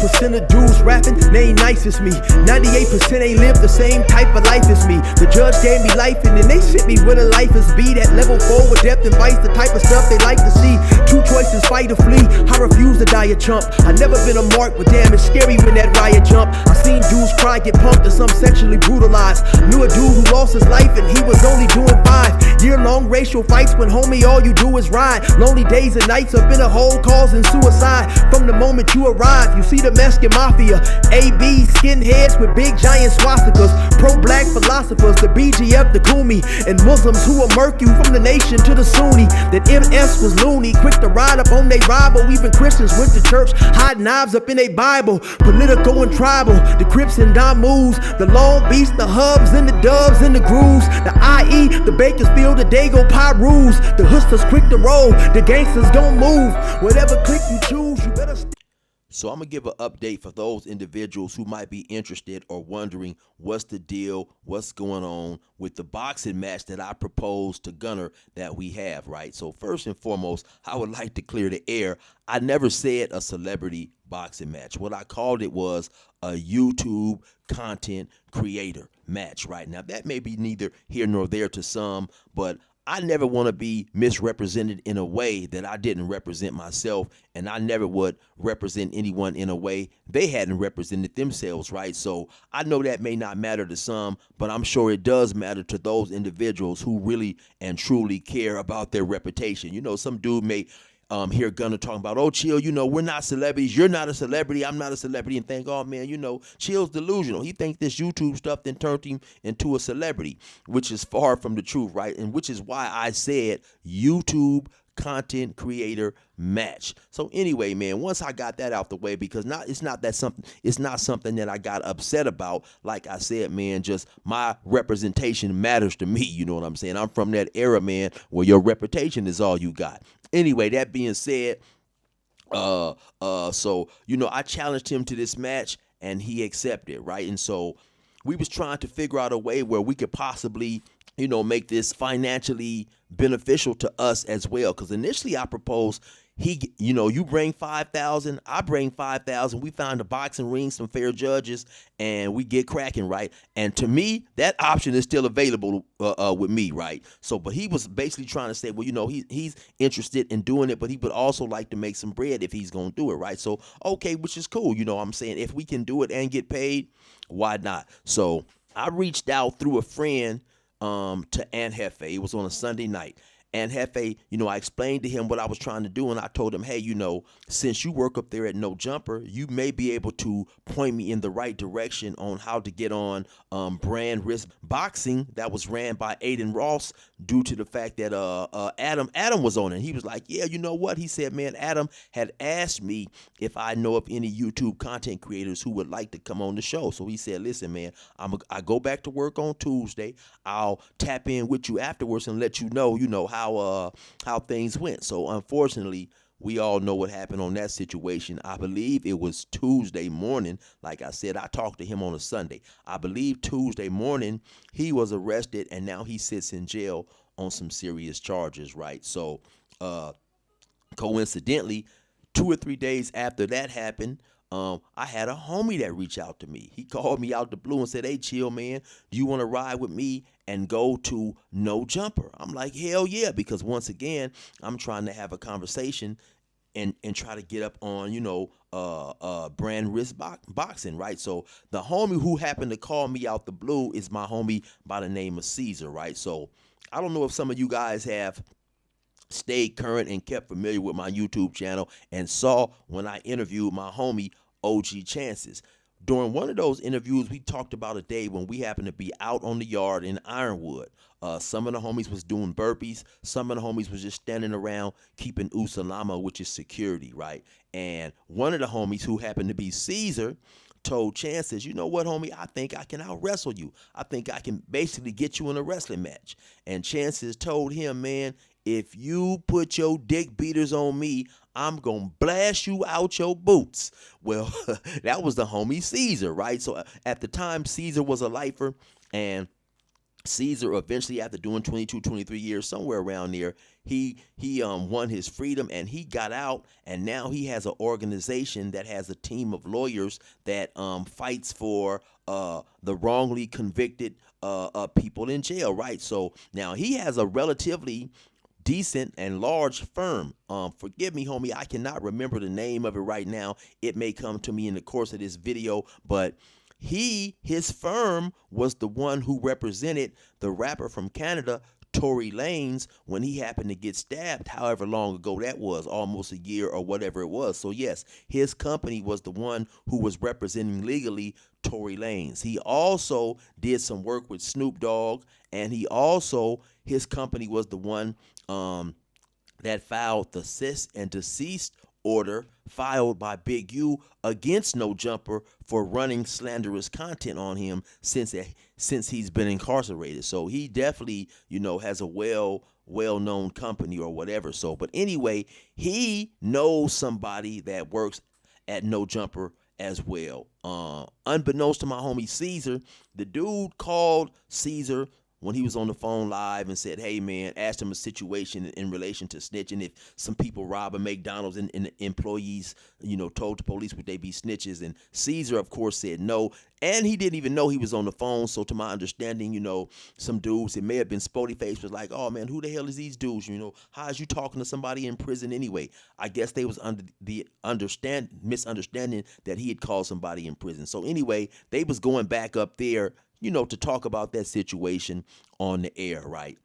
1% of dudes rapping, they ain't nice as me. 98% ain't live the same type of life as me. The judge gave me life and then they sent me where the life is be. That level 4 with depth and vice, the type of stuff they like to see. Two choices, fight or flee. I refuse to die a chump. I never been a mark, but damn, it's scary when that riot jump. I seen dudes cry, get pumped, and some sexually brutalized. Knew a dude who lost his life and he was only doing 5 year-long racial fights when homie all you do is ride. Lonely days and nights up in a hole causing suicide. From the moment you arrive, you see the Mexican mafia, AB skinheads with big giant swastikas, pro-black philosophers, the BGF, the Kumi, and Muslims who will murk you from the nation to the Sunni. That MS was loony, quick to ride up on they rival. Even Christians went to church, hide knives up in they Bible. Political and tribal, the Crips and Damus, the Long Beach, the Hubs and the Dubs and the Grooves, the IE, the Bakersfield, the Dago Pyrus, the hustlers quick to roll, the gangsters gon' move. Whatever click you choose, you better So I'm going to give an update for those individuals who might be interested or wondering what's the deal, what's going on with the boxing match that I proposed to Gunner that we have, right? So first and foremost, I would like to clear the air. I never said a celebrity boxing match. What I called it was a YouTube content creator match, right? Now, that may be neither here nor there to some, but I never want to be misrepresented in a way that I didn't represent myself, and I never would represent anyone in a way they hadn't represented themselves, right? So I know that may not matter to some, but I'm sure it does matter to those individuals who really and truly care about their reputation. You know, some dude may hear Gunner talking about, oh, Chill, you know, we're not celebrities. You're not a celebrity. I'm not a celebrity. And think, oh, man, you know, Chill's delusional. He thinks this YouTube stuff then turned him into a celebrity, which is far from the truth, right? And which is why I said YouTube content creator match. So anyway, man, once I got that out the way, because it's not something that I got upset about. Like I said, man, just my representation matters to me. You know what I'm saying? I'm from that era, man, where your reputation is all you got. Anyway, that being said, so, you know, I challenged him to this match and he accepted, right? And so we was trying to figure out a way where we could possibly, you know, make this financially beneficial to us as well. Because initially I proposed, you bring 5,000, I bring 5,000. We find a boxing ring, some fair judges, and we get cracking, right? And to me, that option is still available with me, right? So, but he was basically trying to say, well, you know, he's interested in doing it, but he would also like to make some bread if he's going to do it, right? So, okay, which is cool. You know what I'm saying? If we can do it and get paid, why not? So I reached out through a friend to Aunt Hefe. It was on a Sunday night. And Hefe, you know, I explained to him what I was trying to do, and I told him, hey, you know, since you work up there at No Jumper, you may be able to point me in the right direction on how to get on Brand Risk Boxing that was ran by Aiden Ross, due to the fact that Adam was on it. And he was like, yeah, you know what? He said, man, Adam had asked me if I know of any YouTube content creators who would like to come on the show. So he said, listen, man, I go back to work on Tuesday. I'll tap in with you afterwards and let you know, how things went. So unfortunately, we all know what happened on that situation. I believe it was Tuesday morning. Like I said, I talked to him on a Sunday. I believe Tuesday morning he was arrested, and now he sits in jail on some serious charges, right? So coincidentally, 2 or 3 days after that happened, I had a homie that reached out to me. He called me out the blue and said, hey, Chill, man, do you want to ride with me and go to No Jumper? I'm like, hell yeah, because once again, I'm trying to have a conversation and try to get up on, Brand Risk Boxing, right? So the homie who happened to call me out the blue is my homie by the name of Caesar, right? So I don't know if some of you guys have stayed current and kept familiar with my YouTube channel and saw when I interviewed my homie OG Chances. During one of those interviews, we talked about a day when we happened to be out on the yard in Ironwood. Some of the homies was doing burpees. Some of the homies was just standing around keeping usalama, which is security, right? And one of the homies, who happened to be Caesar, told Chances, you know what, homie, I think I can out-wrestle you. I think I can basically get you in a wrestling match. And Chances told him, man, if you put your dick beaters on me, I'm going to blast you out your boots. Well, that was the homie Caesar, right? So at the time, Caesar was a lifer, and Caesar eventually, after doing 22, 23 years, somewhere around there, he won his freedom and he got out, and now he has an organization that has a team of lawyers that fights for the wrongly convicted people in jail, right? So now he has a relatively decent and large firm. Forgive me, homie, I cannot remember the name of it right now. It may come to me in the course of this video, but his firm was the one who represented the rapper from Canada, Tory Lanez, when he happened to get stabbed, however long ago that was, almost a year or whatever it was. So yes, his company was the one who was representing legally Tory Lanez. He also did some work with Snoop Dogg, and his company was the one that filed the cease and desist order filed by Big U against No Jumper for running slanderous content on him since he's been incarcerated. So he definitely, has a well-known company or whatever. So, but anyway, he knows somebody that works at No Jumper as well. Unbeknownst to my homie Caesar, the dude called Caesar when he was on the phone live and said, hey man, asked him a situation in relation to snitching. If some people rob a McDonald's and the employees, told the police would they be snitches? And Caesar, of course, said no. And he didn't even know he was on the phone. So to my understanding, some dudes, it may have been Spody Face, was like, oh man, who the hell is these dudes? How is you talking to somebody in prison anyway? I guess they was under the misunderstanding that he had called somebody in prison. So anyway, they was going back up there, to talk about that situation on the air, right?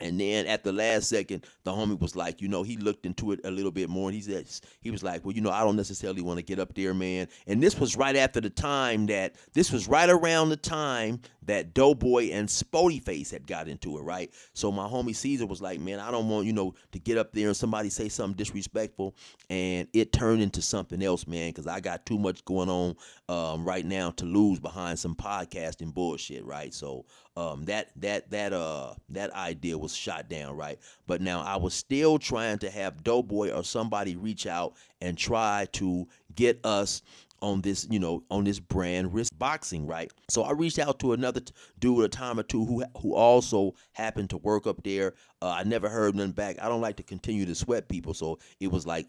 And then at the last second, the homie was like, he looked into it a little bit more, and he was like, well, I don't necessarily want to get up there, man. And this was right around the time that Doughboy and Spody Face had got into it, right? So my homie Caesar was like, man, I don't want, to get up there and somebody say something disrespectful, and it turned into something else, man, because I got too much going on right now to lose behind some podcasting bullshit, right? So that idea was shot down, right? But now I was still trying to have Doughboy or somebody reach out and try to get us on this, on this brand risk boxing, right? So I reached out to another dude a time or two who also happened to work up there. I never heard nothing back. I don't like to continue to sweat people, so I was like,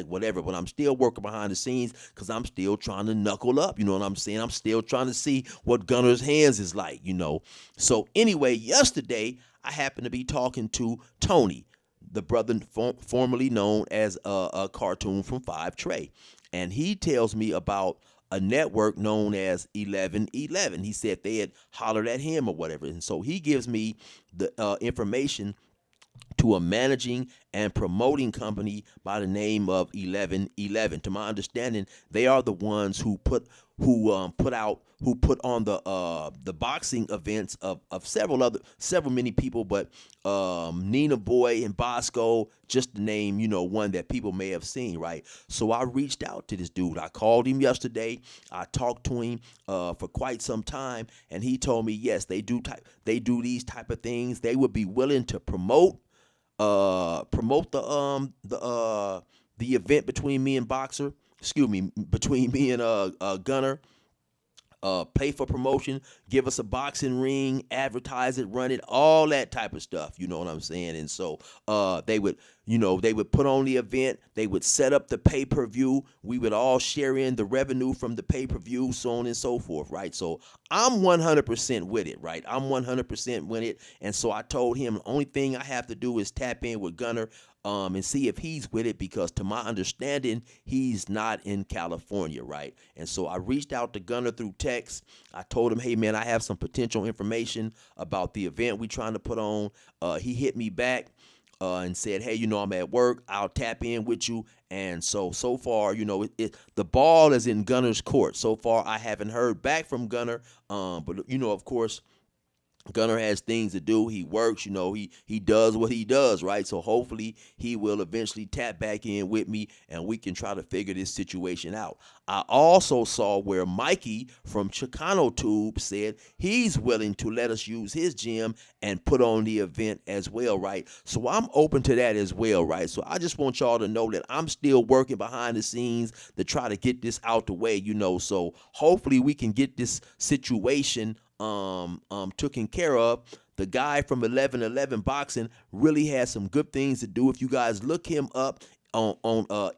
whatever. But I'm still working behind the scenes because I'm still trying to knuckle up. You know what I'm saying? I'm still trying to see what Gunner's hands is like. So anyway, yesterday I happened to be talking to Tony, the brother formerly known as a cartoon from 5 Trey. And he tells me about a network known as 1111. He said they had hollered at him or whatever. And so he gives me the information to a managing and promoting company by the name of 1111. To my understanding, they are the ones who put on the boxing events of several many people, but Nina Boy and Bosco, just to name one that people may have seen, right? So I reached out to this dude. I called him yesterday. I talked to him for quite some time, and he told me yes, they do these type of things. They would be willing to promote the event between me and between me and Gunner. Pay for promotion, give us a boxing ring, advertise it, run it, all that type of stuff. You know what I'm saying? And so they would put on the event, they would set up the pay-per-view, we would all share in the revenue from the pay-per-view, so on and so forth, right? So I'm 100% with it, right? I'm 100% with it. And so I told him the only thing I have to do is tap in with Gunner and see if he's with it, because to my understanding, he's not in California, right? And so I reached out to Gunner through text. I told him, hey, man, I have some potential information about the event we trying to put on. He hit me back and said, hey, I'm at work. I'll tap in with you. And so far, the ball is in Gunner's court. So far, I haven't heard back from Gunner. But, of course, Gunner has things to do. He works, he does what he does, right? So hopefully he will eventually tap back in with me and we can try to figure this situation out. I also saw where Mikey from Chicano Tube said he's willing to let us use his gym and put on the event as well, right? So I'm open to that as well, right? So I just want y'all to know that I'm still working behind the scenes to try to get this out the way, so hopefully we can get this situation taken care of. The guy from 1111 Boxing really has some good things to do. If you guys look him up on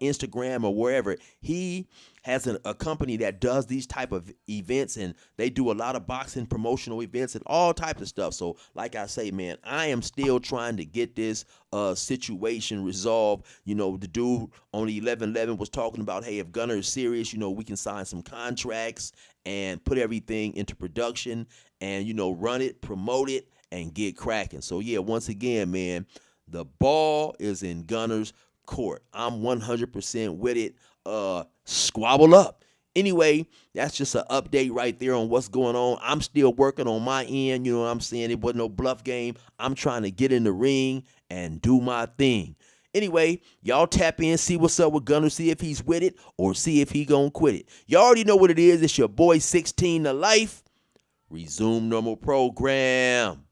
Instagram or wherever, he has a company that does these type of events, and they do a lot of boxing promotional events and all types of stuff. So like I say, man, I am still trying to get this situation resolved. You know, the dude on the 1111 was talking about, hey, if Gunner is serious, you know, we can sign some contracts and put everything into production and, you know, run it, promote it, and get cracking. So yeah, once again, man, the ball is in Gunner's court. I'm 100% with it. Squabble up. Anyway, that's just an update right there on what's going on. I'm still working on my end. You know what I'm saying? It wasn't no bluff game. I'm trying to get in the ring and do my thing. Anyway, y'all tap in, see what's up with Gunner, see if he's with it or see if he gonna quit it. You already know what it is. It's your boy 16 to life. Resume normal program.